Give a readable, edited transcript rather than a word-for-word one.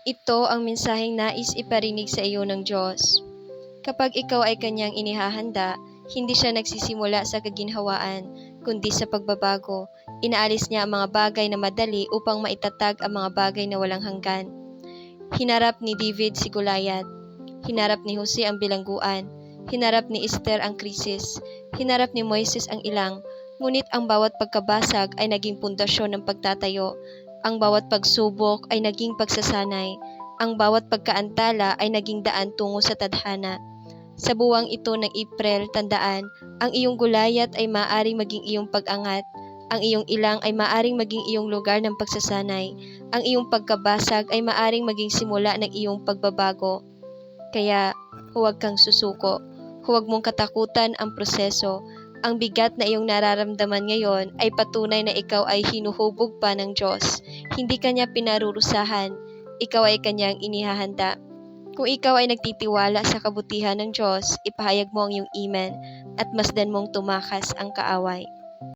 Ito ang mensaheng nais iparinig sa iyo ng Diyos. Kapag ikaw ay kanyang inihahanda, hindi siya nagsisimula sa kaginhawaan, kundi sa pagbabago. Inaalis niya ang mga bagay na madali upang maitatag ang mga bagay na walang hanggan. Hinarap ni David si Goliath. Hinarap ni Jose ang bilangguan. Hinarap ni Esther ang krisis. Hinarap ni Moises ang ilang. Ngunit ang bawat pagkabasag ay naging pundasyon ng pagtatayo. Ang bawat pagsubok ay naging pagsasanay. Ang bawat pagkaantala ay naging daan tungo sa tadhana. Sa buwang ito ng April, tandaan, ang iyong Goliath ay maaaring maging iyong pag-angat. Ang iyong ilang ay maaaring maging iyong lugar ng pagsasanay. Ang iyong pagkabasag ay maaaring maging simula ng iyong pagbabago. Kaya, huwag kang susuko. Huwag mong katakutan ang proseso. Ang bigat na iyong nararamdaman ngayon ay patunay na ikaw ay hinuhubog pa ng Diyos. Hindi kanya pinarurusahan. Ikaw ay kanyang inihahanda. Kung ikaw ay nagtitiwala sa kabutihan ng Diyos, ipahayag mo ang iyong amen at masdan mong tumakas ang kaaway.